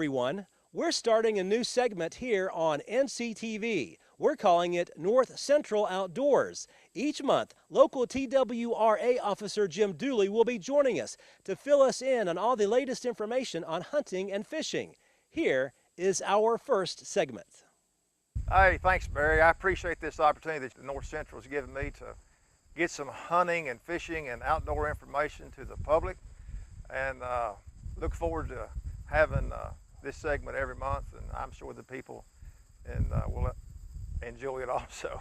everyone. We're starting a new segment here on NCTV. We're calling it North Central Outdoors. Each month, local TWRA officer Jim Dooley will be joining us to fill us in on all the latest information on hunting and fishing. Here is our first segment. Hey, thanks, Barry. I appreciate this opportunity that North Central has given me to get some hunting and fishing and outdoor information to the public, and look forward to having this segment every month, and I'm sure the people will enjoy it also.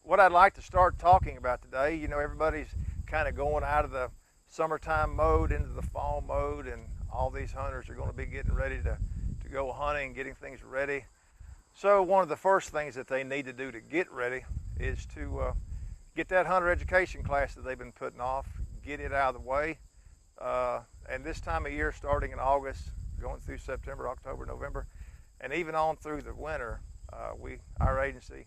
What I'd like to start talking about today, you know, everybody's kind of going out of the summertime mode into the fall mode, and all these hunters are going to be getting ready to go hunting, getting things ready. So one of the first things that they need to do to get ready is to get that hunter education class that they've been putting off, get it out of the way. And this time of year, starting in August, going through September, October, November, and even on through the winter, our agency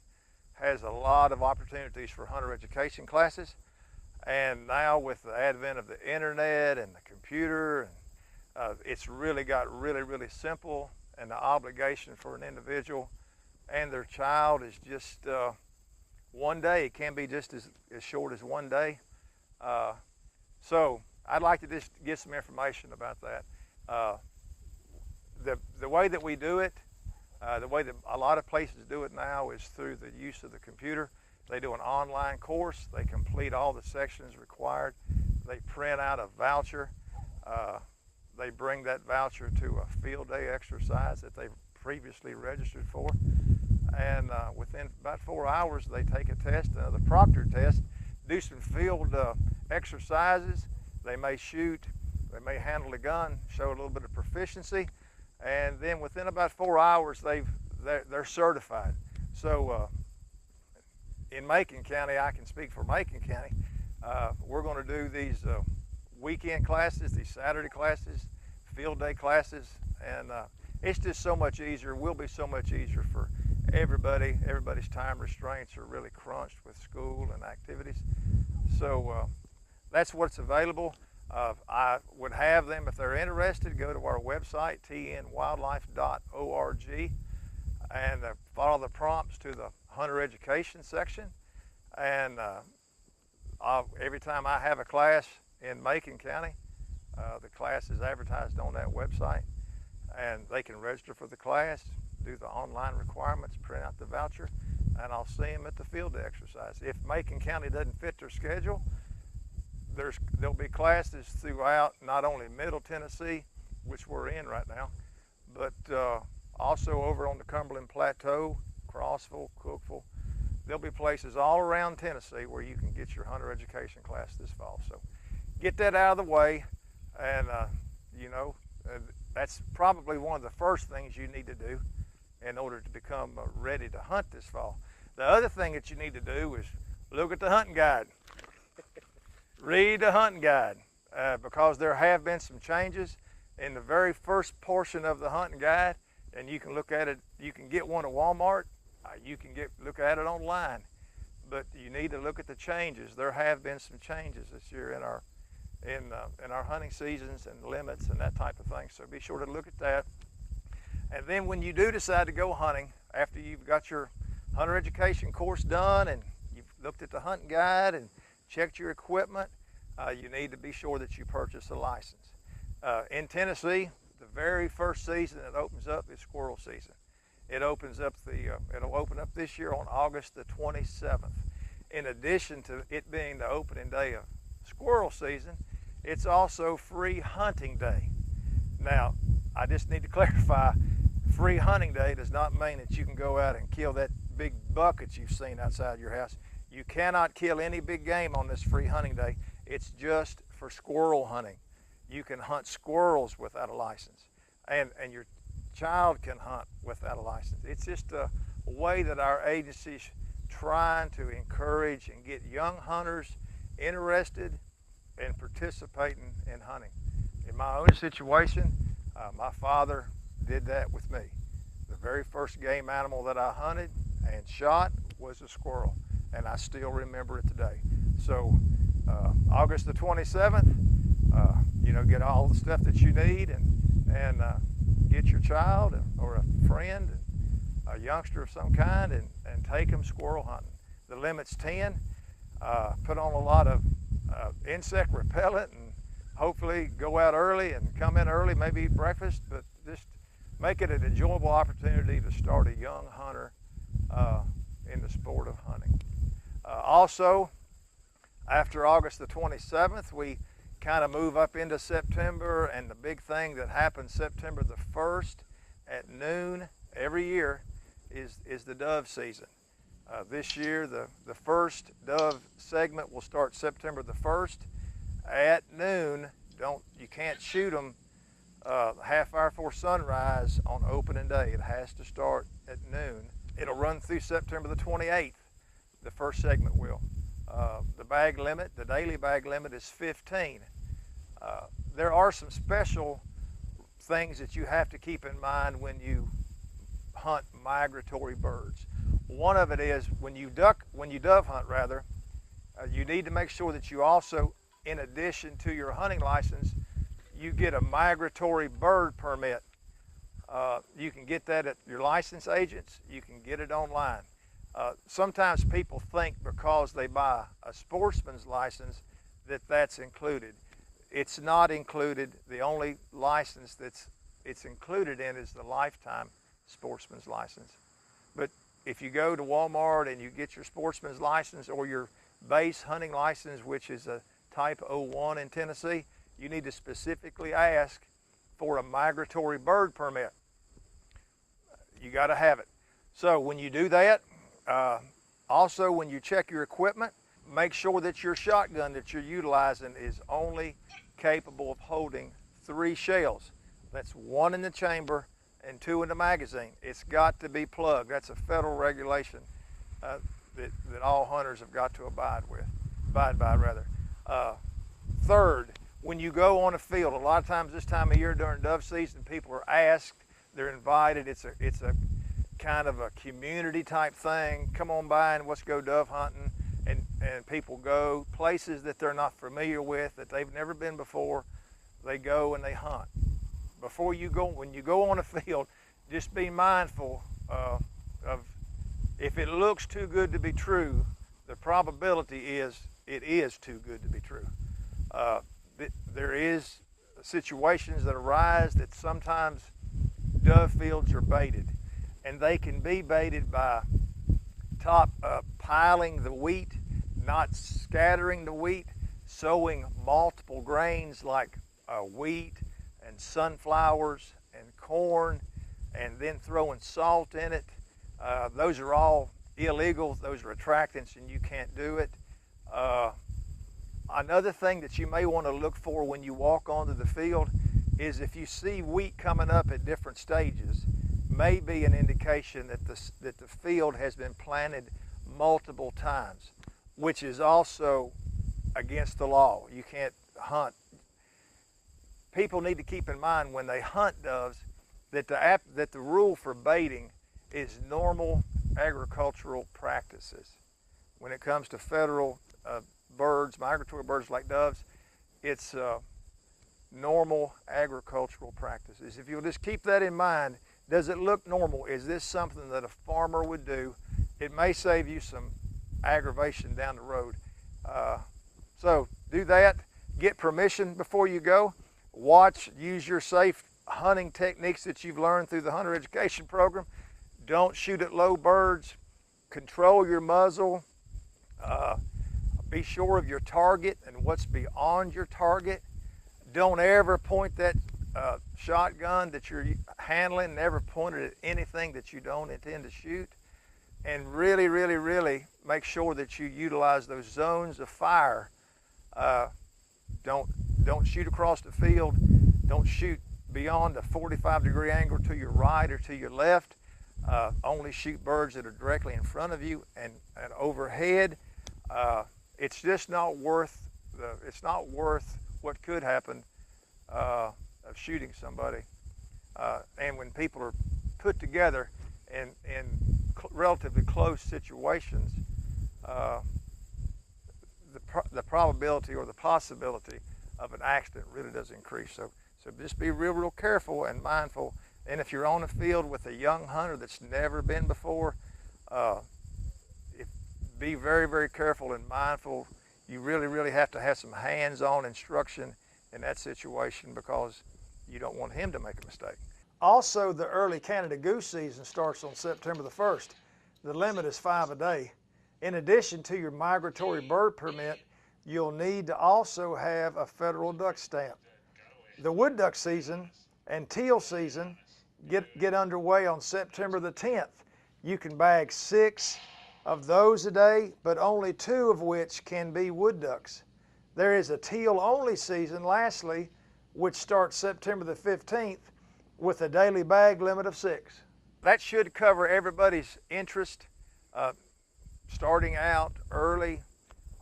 has a lot of opportunities for hunter education classes. And now with the advent of the internet and the computer, it's really got really simple, and the obligation for an individual and their child is just one day. It can be just as short as one day. So I'd like to just get some information about that. The way that we do it, the way that a lot of places do it now is through the use of the computer. They do an online course. They complete all the sections required. They print out a voucher. They bring that voucher to a field day exercise that they've previously registered for. And within about 4 hours, they take a test, the proctored test, do some field exercises. They may shoot, they may handle a gun, show a little bit of proficiency, and then within about 4 hours, they're certified. So in Macon County, I can speak for Macon County, we're going to do these weekend classes, these Saturday classes, field day classes, and it's just so much easier, will be so much easier for everybody. Everybody's time restraints are really crunched with school and activities. So that's what's available. I would have them, if they're interested, go to our website, tnwildlife.org, and follow the prompts to the hunter education section. And every time I have a class in Macon County, the class is advertised on that website, and they can register for the class, do the online requirements, print out the voucher, and I'll see them at the field day exercise. If Macon County doesn't fit their schedule, there'll be classes throughout not only Middle Tennessee, which we're in right now, but also over on the Cumberland Plateau, Crossville, Cookville. There'll be places all around Tennessee where you can get your hunter education class this fall. So get that out of the way, and you know, that's probably one of the first things you need to do in order to become ready to hunt this fall. The other thing that you need to do is look at the hunting guide. Read the hunting guide, because there have been some changes in the very first portion of the hunting guide, and you can look at it. You can get one at Walmart. You can look at it online, but you need to look at the changes. There have been some changes this year in our hunting seasons and limits and that type of thing. So be sure to look at that. And then when you do decide to go hunting, after you've got your hunter education course done and you've looked at the hunting guide and checked your equipment, you need to be sure that you purchase a license. In Tennessee, the very first season that opens up is squirrel season. It'll open up this year on August the 27th. In addition to it being the opening day of squirrel season, it's also free hunting day. Now, I just need to clarify, free hunting day does not mean that you can go out and kill that big buck that you've seen outside your house. You cannot kill any big game on this free hunting day. It's just for squirrel hunting. You can hunt squirrels without a license, and your child can hunt without a license. It's just a way that our agency's trying to encourage and get young hunters interested in participating in hunting. In my own situation, my father did that with me. The very first game animal that I hunted and shot was a squirrel, and I still remember it today. So August the 27th, you know, get all the stuff that you need and child or a friend, a youngster of some kind, and take them squirrel hunting. The limit's 10. Put on a lot of insect repellent and hopefully go out early and come in early, maybe eat breakfast, but just make it an enjoyable opportunity to start a young hunter in the sport of hunting. Also, after August the 27th, we kind of move up into September, and the big thing that happens September the 1st at noon every year is the dove season. This year, the first dove segment will start September the 1st at noon. You can't shoot them half hour before sunrise on opening day. It has to start at noon. It'll run through September the 28th. The first segment will. The bag limit, the daily bag limit is 15. There are some special things that you have to keep in mind when you hunt migratory birds. One of it is when you dove hunt rather, you need to make sure that you also, in addition to your hunting license, you get a migratory bird permit. You can get that at your license agents. You can get it online. Sometimes people think because they buy a sportsman's license that that's included. It's not included. The only license it's included in is the lifetime sportsman's license. But if you go to Walmart and you get your sportsman's license or your base hunting license, which is a type 01 in Tennessee, you need to specifically ask for a migratory bird permit. You got to have it. So when you do that, also when you check your equipment, make sure that your shotgun that you're utilizing is only capable of holding 3 shells. That's 1 in the chamber and 2 in the magazine. It's got to be plugged. That's a federal regulation that all hunters have got to abide by. Third, when you go on a field, a lot of times this time of year during dove season, people are asked, they're invited. It's a kind of a community type thing. Come on by and let's go dove hunting. And people go places that they're not familiar with, that they've never been before. They go and they hunt. When you go on a field, just be mindful of if it looks too good to be true, the probability is it is too good to be true. There is situations that arise that sometimes dove fields are baited, and they can be baited by piling the wheat, not scattering the wheat, sowing multiple grains like wheat and sunflowers and corn, and then throwing salt in it. Those are all illegal. Those are attractants and you can't do it. Another thing that you may want to look for when you walk onto the field is if you see wheat coming up at different stages, may be an indication that the field has been planted multiple times, which is also against the law. You can't hunt. People need to keep in mind when they hunt doves that the rule for baiting is normal agricultural practices. When it comes to federal birds, migratory birds like doves, it's normal agricultural practices. If you'll just keep that in mind, does it look normal? Is this something that a farmer would do? It may save you some aggravation down the road. So do that. Get permission before you go. Use your safe hunting techniques that you've learned through the hunter education program. Don't shoot at low birds. Control your muzzle. Be sure of your target and what's beyond your target. Don't ever point that shotgun that you're handling, never point it at anything that you don't intend to shoot. And really, really, really make sure that you utilize those zones of fire. Don't shoot across the field. Don't shoot beyond a 45-degree angle to your right or to your left. Only shoot birds that are directly in front of you and overhead. It's just not worth what could happen of shooting somebody. And when people are put together in relatively close situations, the probability or the possibility of an accident really does increase. So just be real careful and mindful And if you're on a field with a young hunter that's never been before, be very, very careful and mindful. You really have to have some hands-on instruction in that situation because you don't want him to make a mistake. Also, the early Canada goose season starts on September the 1st. The limit is 5 a day. In addition to your migratory bird permit, you'll need to also have a federal duck stamp. The wood duck season and teal season get underway on September the 10th. You can bag 6 of those a day, but only 2 of which can be wood ducks. There is a teal only season, lastly, which starts September the 15th with a daily bag limit of 6. That should cover everybody's interest, starting out early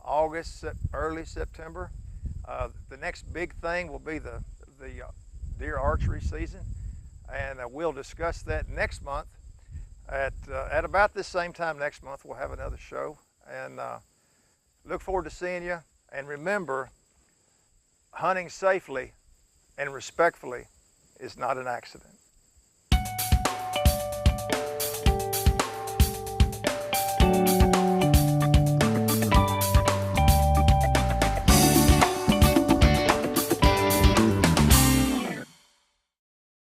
August, early September. The next big thing will be the deer archery season, and we'll discuss that next month. At about this same time next month, we'll have another show, and look forward to seeing you. And remember, hunting safely and respectfully is not an accident.